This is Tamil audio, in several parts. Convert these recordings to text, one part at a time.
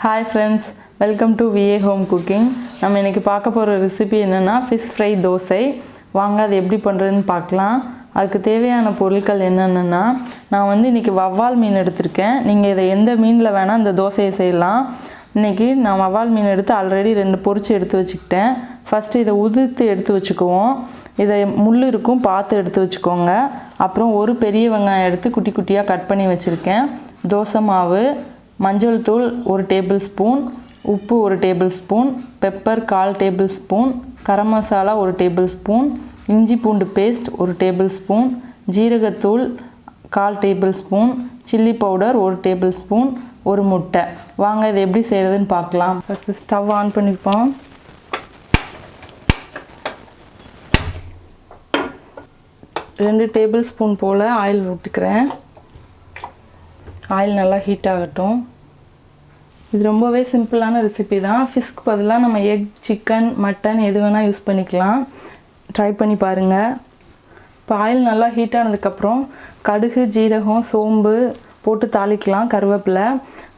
Hi friends, welcome to VA Home Cooking. நம்ம இன்னைக்கு பார்க்க போற ரெசிபி என்னன்னா fish fry தோசை. வாங்க அது எப்படி பண்றதுன்னு பார்க்கலாம். அதுக்கு தேவையான பொருட்கள் என்னன்னா நான் இன்னைக்கு வவ்வால் மீன் எடுத்துர்க்கேன். நீங்க இத எந்த மீன்ல வேணா இந்த தோசையை செய்யலாம். இன்னைக்கு நான் வவ்வால் மீன் எடுத்து ஆல்ரெடி 2 பொரிச்சு எடுத்து வச்சிட்டேன். ஃபர்ஸ்ட் இத உதிர்த்து எடுத்து வச்சுக்குவோம். இத முள்ளு இருக்கும் பார்த்து எடுத்து வச்சுக்கோங்க. அப்புறம் ஒரு பெரிய வெங்காயம் எடுத்து குட்டி குட்டியா கட் பண்ணி வச்சிருக்கேன். தோசை மாவு, மஞ்சள் தூள் 1 டேபிள்ஸ்பூன், உப்பு 1 tablespoon, pepper 1/4 tablespoon, garam masala 1 tablespoon, இஞ்சி பூண்டு பேஸ்ட் 1 டேபிள்ஸ்பூன், ஜீரகத்தூள் 1/4 டேபிள்ஸ்பூன், சில்லி பவுடர் 1 டேபிள்ஸ்பூன், ஒரு முட்டை. வாங்க இதை எப்படி செய்யறதுன்னு பார்க்கலாம். ஃபர்ஸ்ட் ஸ்டவ் ஆன் பண்ணிப்போம். ரெண்டு டேபிள்ஸ்பூன் போல் ஆயில் ஊற்றிக்கிறேன். ஆயில் நல்லா ஹீட் ஆகட்டும். இது ரொம்பவே சிம்பிளான ரெசிபி தான். ஃபிஷ்க்கு பதிலாக நம்ம எக், சிக்கன், மட்டன் எது வேணால் யூஸ் பண்ணிக்கலாம். ட்ரை பண்ணி பாருங்கள். இப்போ ஆயில் நல்லா ஹீட் ஆனதுக்கப்புறம் கடுகு, ஜீரகம், சோம்பு போட்டு தாளிக்கலாம். கருவேப்பிலை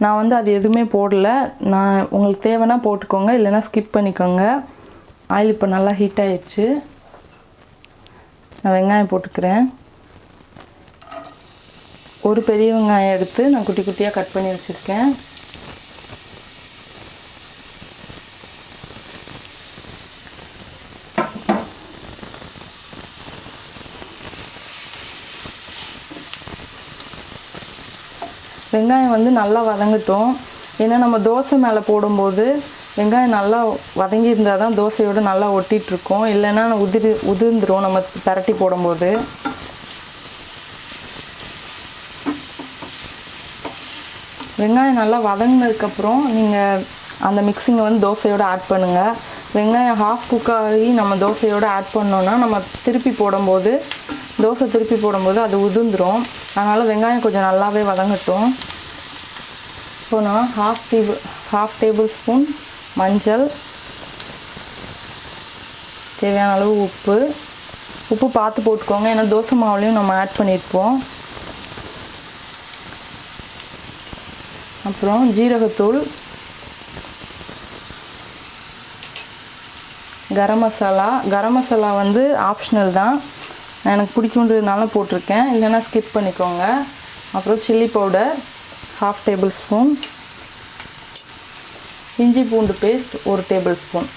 நான் அது எதுவுமே போடலை. நான் உங்களுக்கு தேவைன்னா போட்டுக்கோங்க, இல்லைன்னா ஸ்கிப் பண்ணிக்கோங்க. ஆயில் இப்போ நல்லா ஹீட் ஆயிடுச்சு. நான் வெங்காயம் போட்டுக்கிறேன். ஒரு பெரிய வெங்காயம் எடுத்து நான் குட்டி குட்டியாக கட் பண்ணி வச்சுருக்கேன். வெங்காயம் நல்லா வதங்கட்டும். ஏன்னா நம்ம தோசை மேலே போடும்போது வெங்காயம் நல்லா வதங்கி இருந்தால் தான் தோசையோடு நல்லா ஒட்டிகிட்ருக்கோம். இல்லைன்னா உதிர்ந்துடும் நம்ம பரட்டி போடும்போது. வெங்காயம் நல்லா வதங்கினதுக்கப்புறம் நீங்கள் அந்த மிக்ஸிங்கை தோசையோடு ஆட் பண்ணுங்கள். வெங்காயம் ஹாஃப் குக்காகி நம்ம தோசையோடு ஆட் பண்ணோன்னா நம்ம தோசை திருப்பி போடும்போது அது உதிர்ந்துடும். அதனால் வெங்காயம் கொஞ்சம் நல்லாவே வதங்கட்டும். இப்போ நான் ஹாஃப் டேபிள் ஸ்பூன் மஞ்சள், தேவையான அளவு உப்பு பார்த்து போட்டுக்கோங்க. ஏன்னா தோசை மாவுலையும் நம்ம ஆட் பண்ணியிருப்போம். அப்புறம் ஜீரகத்தூள், கரம் மசாலா ஆப்ஷனல் தான். எனக்கு பிடிக்குன்றதுனால போட்டிருக்கேன், இல்லைன்னா ஸ்கிப் பண்ணிக்கோங்க. அப்புறம் சில்லி பவுடர் 1/2 டேபிள் ஸ்பூன், இஞ்சி பூண்டு paste 1 tablespoon,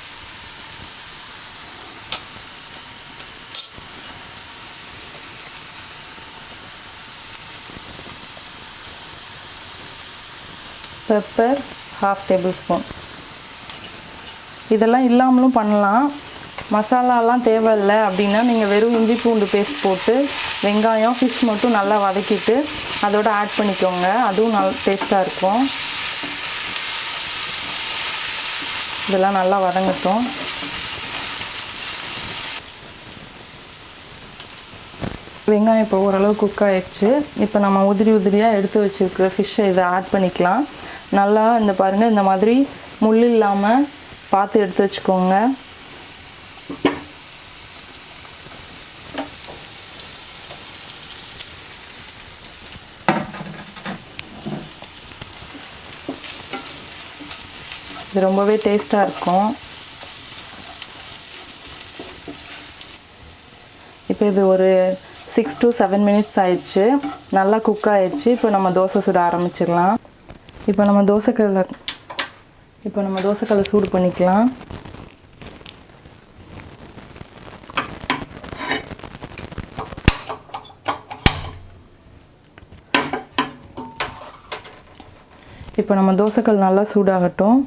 pepper 1/2 tablespoon. இதெல்லாம் இல்லாமலும் பண்ணலாம். மசாலாலாம் தேவையில்லை அப்படின்னா நீங்கள் வெறும் இஞ்சி பூண்டு பேஸ்ட் போட்டு வெங்காயம், ஃபிஷ் மட்டும் நல்லா வதக்கிட்டு அதோட ஆட் பண்ணிக்கோங்க. அதுவும் நல்லா டேஸ்ட்டாக இருக்கும். இதெல்லாம் நல்லா வதங்கட்டும். வெங்காயம் இப்போ ஓரளவு குக் ஆகிடுச்சு. இப்போ நம்ம உதிரியாக எடுத்து வச்சுருக்கிற ஃபிஷ்ஷை இதை ஆட் பண்ணிக்கலாம். நல்லா பாருங்கள், இந்த மாதிரி முள் இல்லாமல் பார்த்து எடுத்து வச்சுக்கோங்க. இது ரொம்பவே டேஸ்ட்டாக இருக்கும். இப்போ இது ஒரு 6 to 7 மினிட்ஸ் ஆயிடுச்சு. நல்லா குக் ஆயிடுச்சு. இப்போ நம்ம தோசை சுட ஆரம்பிச்சிடலாம். இப்போ நம்ம தோசைக்கல்லை சூடு பண்ணிக்கலாம். இப்போ நம்ம தோசைக்கல் நல்லா சூடாகட்டும்.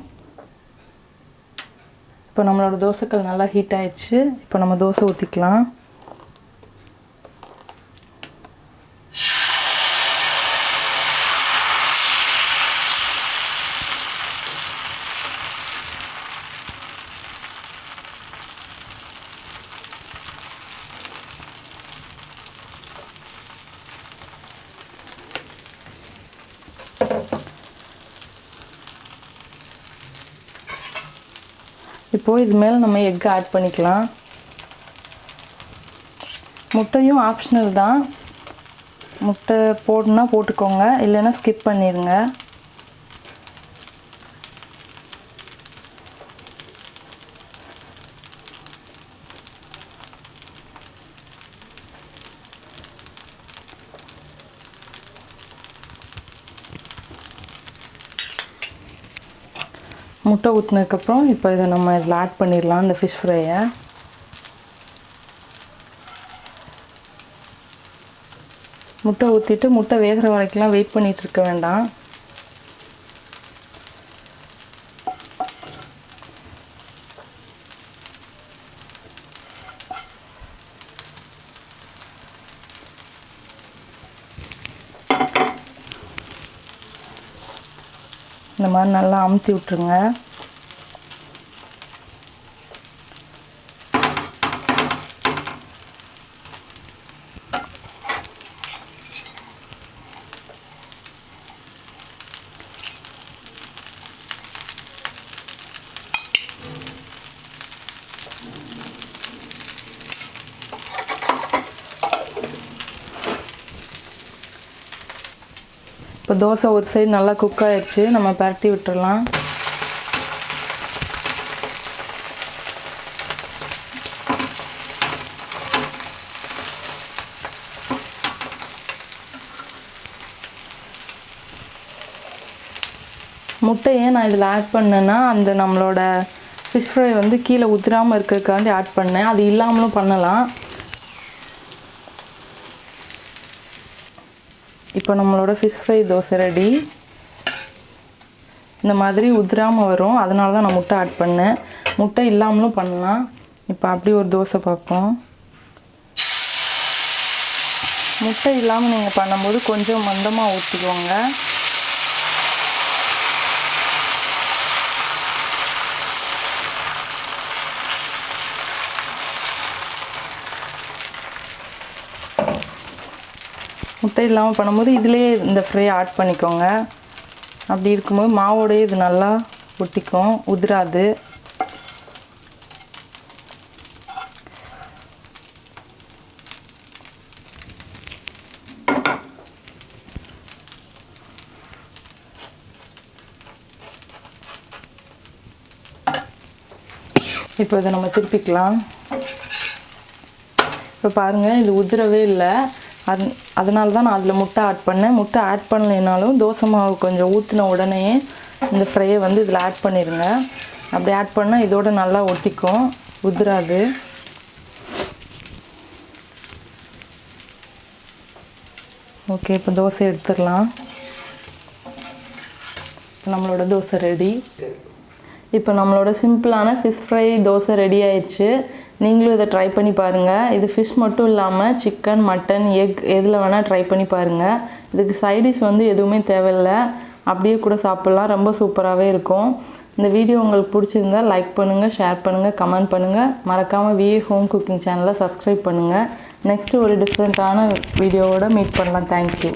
இப்போ நம்மளோட தோசைக்கல் நல்லா ஹீட் ஆயிடுச்சு. இப்போ நம்ம தோசை ஊற்றிக்கலாம். இப்போது இது மேலே நம்ம எக் ஆட் பண்ணிக்கலாம். முட்டையும் ஆப்ஷனல் தான். முட்டை போடணுன்னா போட்டுக்கோங்க, இல்லைன்னா ஸ்கிப் பண்ணிடுங்க. முட்டை ஊற்றினதுக்கப்புறம் இப்போ இதை நம்ம இதில் ஆட் பண்ணிடலாம் இந்த ஃபிஷ் ஃப்ரையை. முட்டை ஊற்றிட்டு முட்டை வேகிற வரைக்கும்லாம் வெயிட் பண்ணிகிட்டு இருக்க வேண்டாம். இந்த மாதிரி நல்லா அமுத்தி விட்டுருங்க. இப்போ தோசை ஒரு சைடு நல்லா குக் ஆயிடுச்சு. நம்ம பரட்டி விட்டுறலாம். முட்டையை நான் இதில் ஆட் பண்ணேன்னா அந்த நம்மளோட ஃபிஷ் ஃப்ரை வந்து கீழே உதிராமல் இருக்கிறதுக்காண்டி ஆட் பண்ணேன். அது இல்லாமலும் பண்ணலாம். இப்போ நம்மளோட ஃபிஷ் ஃப்ரை தோசை ரெடி. இந்த மாதிரி உதிராமல் வரும், அதனால தான் நான் முட்டை ஆட் பண்ணேன். முட்டை இல்லாமலும் பண்ணலாம். இப்போ அப்படி ஒரு தோசை பார்ப்போம். முட்டை இல்லாமல் நீங்கள் பண்ணும்போது கொஞ்சம் மந்தமாக ஊற்றிக்கோங்க. முட்டை இல்லாமல் பண்ணும்போது இதிலேயே இந்த ஃப்ரை ஆட் பண்ணிக்கோங்க. அப்படி இருக்கும்போது மாவோடையே இது நல்லா ஒட்டிக்கும், உதிராது. இப்போ இதை நம்ம திருப்பிக்கலாம். இப்போ பாருங்கள், இது உதிரவே இல்லை. அதனால தான் நான் அதில் முட்டை ஆட் பண்ணேன். முட்டை ஆட் பண்ணலைனாலும் தோசை மாவு கொஞ்சம் ஊற்றின உடனே இந்த ஃப்ரையை வந்து இதில் ஆட் பண்ணிடுங்க. அப்படி ஆட் பண்ணால் இதோட நல்லா ஒட்டிக்கும், உதிராது. ஓகே, இப்போ தோசை எடுத்துடலாம். நம்மளோட தோசை ரெடி. இப்போ நம்மளோட சிம்பிளான ஃபிஷ் ஃப்ரை தோசை ரெடி ஆயிடுச்சு. நீங்களும் இதை ட்ரை பண்ணி பாருங்கள். இது ஃபிஷ் மட்டும் இல்லாமல் சிக்கன், மட்டன், எக் எதில் வேணால் ட்ரை பண்ணி பாருங்கள். இதுக்கு சைடிஷ் வந்து எதுவுமே தேவையில்லை, அப்படியே கூட சாப்பிட்லாம். ரொம்ப சூப்பராகவே இருக்கும். இந்த வீடியோ உங்களுக்கு பிடிச்சிருந்தால் லைக் பண்ணுங்கள், ஷேர் பண்ணுங்கள், கமெண்ட் பண்ணுங்கள். மறக்காமல் விஏ ஹோம் குக்கிங் சேனலை சப்ஸ்கிரைப் பண்ணுங்கள். நெக்ஸ்ட்டு ஒரு டிஃப்ரெண்ட்டான வீடியோவோட மீட் பண்ணலாம். தேங்க்யூ.